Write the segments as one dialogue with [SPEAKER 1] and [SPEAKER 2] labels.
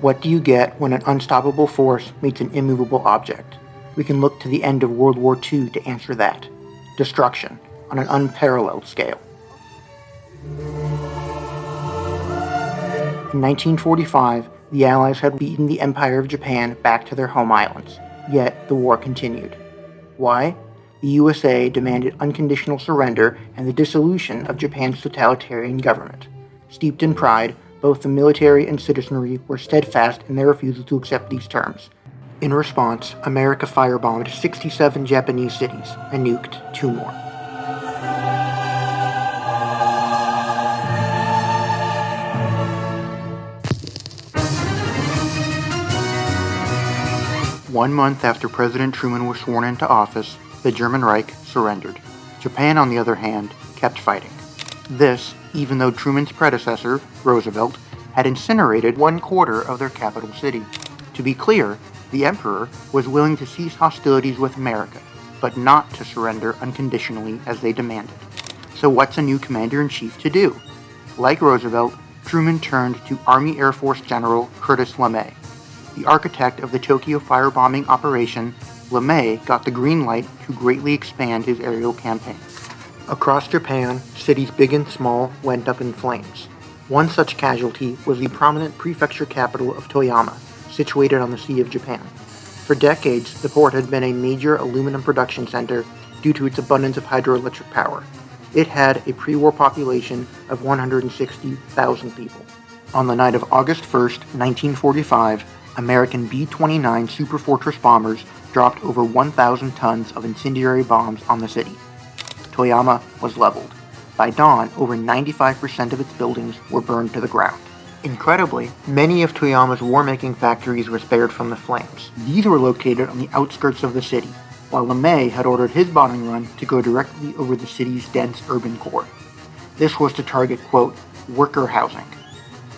[SPEAKER 1] What do you get when an unstoppable force meets an immovable object? We can look to the end of World War II to answer that. Destruction, on an unparalleled scale. In 1945, the Allies had beaten the Empire of Japan back to their home islands, yet the war continued. Why? The USA demanded unconditional surrender and the dissolution of Japan's totalitarian government. Steeped in pride, both the military and citizenry were steadfast in their refusal to accept these terms. In response, America firebombed 67 Japanese cities and nuked 2 more. One month after President Truman was sworn into office, the German Reich surrendered. Japan, on the other hand, kept fighting. This, even though Truman's predecessor, Roosevelt, had incinerated 1/4 of their capital city. To be clear, the Emperor was willing to cease hostilities with America, but not to surrender unconditionally as they demanded. So what's a new commander-in-chief to do? Like Roosevelt, Truman turned to Army Air Force General Curtis LeMay. The architect of the Tokyo firebombing operation, LeMay got the green light to greatly expand his aerial campaign. Across Japan, cities big and small went up in flames. One such casualty was the prominent prefecture capital of Toyama, situated on the Sea of Japan. For decades, the port had been a major aluminum production center due to its abundance of hydroelectric power. It had a pre-war population of 160,000 people. On the night of August 1st, 1945, American B-29 Superfortress bombers dropped over 1,000 tons of incendiary bombs on the city. Toyama was leveled. By dawn, over 95% of its buildings were burned to the ground. Incredibly, many of Toyama's war-making factories were spared from the flames. These were located on the outskirts of the city, while LeMay had ordered his bombing run to go directly over the city's dense urban core. This was to target, quote, worker housing.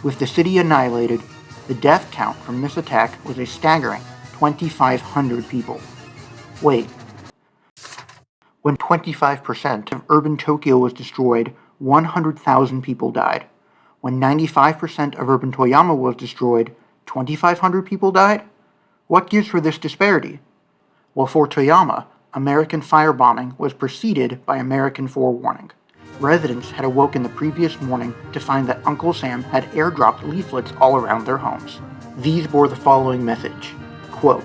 [SPEAKER 1] With the city annihilated, the death count from this attack was a staggering 2,500 people. Wait. When 25% of urban Tokyo was destroyed, 100,000 people died. When 95% of urban Toyama was destroyed, 2,500 people died? What gives for this disparity? Well, for Toyama, American firebombing was preceded by American forewarning. Residents had awoken the previous morning to find that Uncle Sam had airdropped leaflets all around their homes. These bore the following message, quote,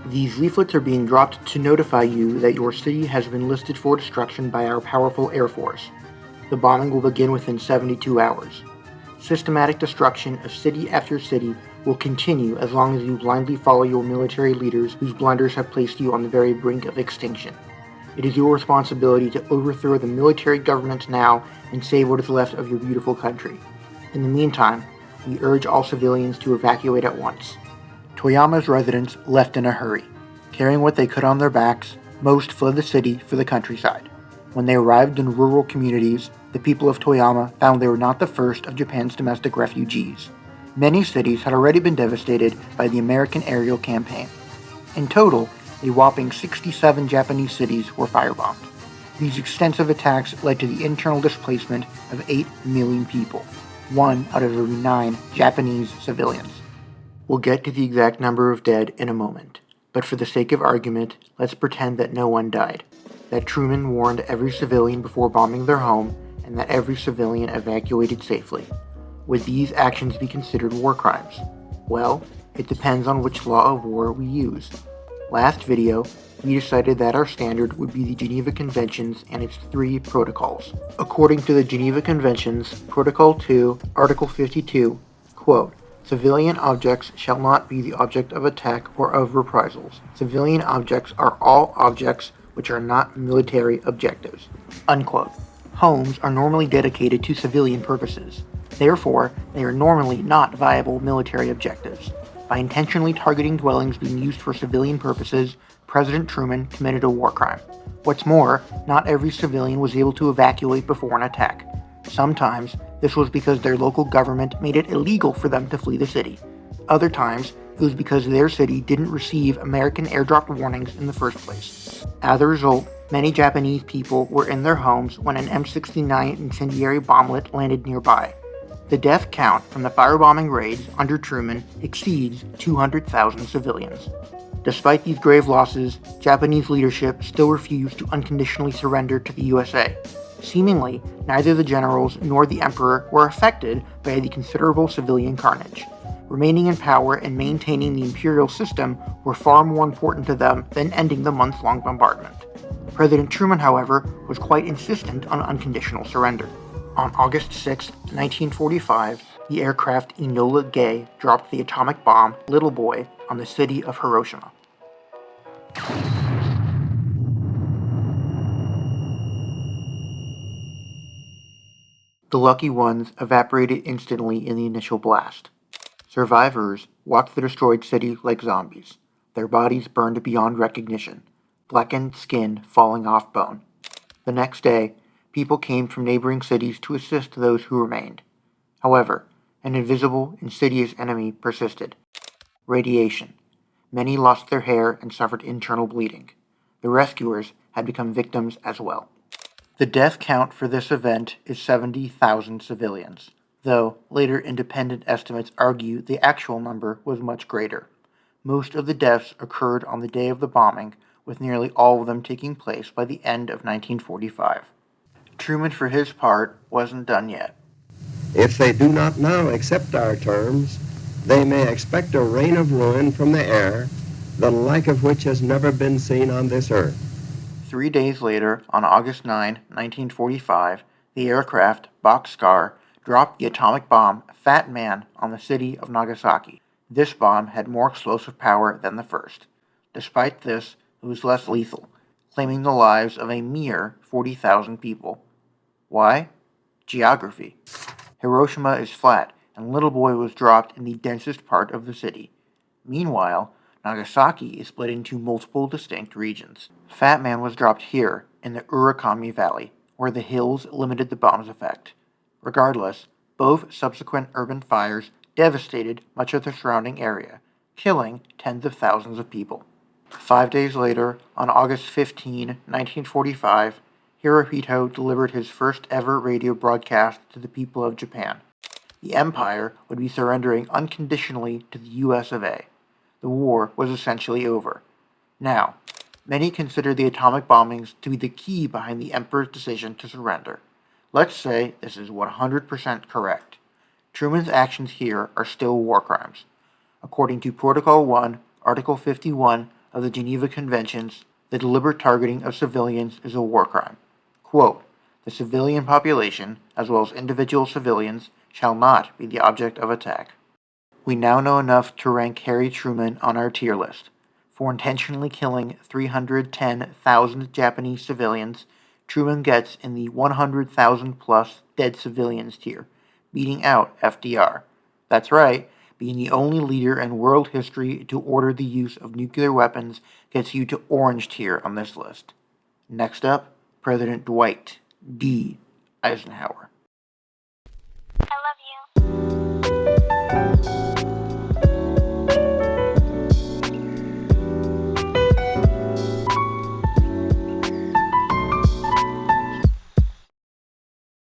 [SPEAKER 1] "These leaflets are being dropped to notify you that your city has been listed for destruction by our powerful Air Force. The bombing will begin within 72 hours. Systematic destruction of city after city will continue as long as you blindly follow your military leaders whose blunders have placed you on the very brink of extinction. It is your responsibility to overthrow the military government now and save what is left of your beautiful country. In the meantime, we urge all civilians to evacuate at once." Toyama's residents left in a hurry. Carrying what they could on their backs, most fled the city for the countryside. When they arrived in rural communities, the people of Toyama found they were not the first of Japan's domestic refugees. Many cities had already been devastated by the American aerial campaign. In total, a whopping 67 Japanese cities were firebombed. These extensive attacks led to the internal displacement of 8 million people, 1 out of every 9 Japanese civilians. We'll get to the exact number of dead in a moment, but for the sake of argument, let's pretend that no one died, that Truman warned every civilian before bombing their home, and that every civilian evacuated safely. Would these actions be considered war crimes? Well, it depends on which law of war we use. Last video, we decided that our standard would be the Geneva Conventions and its 3 protocols. According to the Geneva Conventions, Protocol 2, Article 52, quote, "Civilian objects shall not be the object of attack or of reprisals. Civilian objects are all objects which are not military objectives." Unquote. Homes are normally dedicated to civilian purposes. Therefore, they are normally not viable military objectives. By intentionally targeting dwellings being used for civilian purposes, President Truman committed a war crime. What's more, not every civilian was able to evacuate before an attack. Sometimes, this was because their local government made it illegal for them to flee the city. Other times, it was because their city didn't receive American airdrop warnings in the first place. As a result, many Japanese people were in their homes when an M69 incendiary bomblet landed nearby. The death count from the firebombing raids under Truman exceeds 200,000 civilians. Despite these grave losses, Japanese leadership still refused to unconditionally surrender to the USA. Seemingly, neither the generals nor the emperor were affected by the considerable civilian carnage. Remaining in power and maintaining the imperial system were far more important to them than ending the months-long bombardment. President Truman, however, was quite insistent on unconditional surrender. On August 6, 1945, the aircraft Enola Gay dropped the atomic bomb Little Boy on the city of Hiroshima. The lucky ones evaporated instantly in the initial blast. Survivors walked the destroyed city like zombies, their bodies burned beyond recognition, blackened skin falling off bone. The next day, people came from neighboring cities to assist those who remained. However, an invisible, insidious enemy persisted. Radiation. Many lost their hair and suffered internal bleeding. The rescuers had become victims as well. The death count for this event is 70,000 civilians, though later independent estimates argue the actual number was much greater. Most of the deaths occurred on the day of the bombing, with nearly all of them taking place by the end of 1945. Truman, for his part, wasn't done yet.
[SPEAKER 2] If they do not now accept our terms, they may expect a rain of ruin from the air, the like of which has never been seen on this earth.
[SPEAKER 1] 3 days later, on August 9, 1945, the aircraft Bockscar dropped the atomic bomb Fat Man on the city of Nagasaki. This bomb had more explosive power than the first. Despite this, it was less lethal, claiming the lives of a mere 40,000 people. Why? Geography. Hiroshima is flat, and Little Boy was dropped in the densest part of the city. Meanwhile, Nagasaki is split into multiple distinct regions. Fat Man was dropped here, in the Urakami Valley, where the hills limited the bomb's effect. Regardless, both subsequent urban fires devastated much of the surrounding area, killing tens of thousands of people. 5 days later, on August 15, 1945, Hirohito delivered his first ever radio broadcast to the people of Japan. The empire would be surrendering unconditionally to the US of A. The war was essentially over. Now, many consider the atomic bombings to be the key behind the emperor's decision to surrender. Let's say this is 100% correct. Truman's actions here are still war crimes. According to Protocol 1, Article 51 of the Geneva Conventions, the deliberate targeting of civilians is a war crime. Quote, "The civilian population, as well as individual civilians, shall not be the object of attack." We now know enough to rank Harry Truman on our tier list. For intentionally killing 310,000 Japanese civilians, Truman gets in the 100,000 plus dead civilians tier, beating out FDR. That's right, being the only leader in world history to order the use of nuclear weapons gets you to orange tier on this list. Next up, President Dwight D. Eisenhower.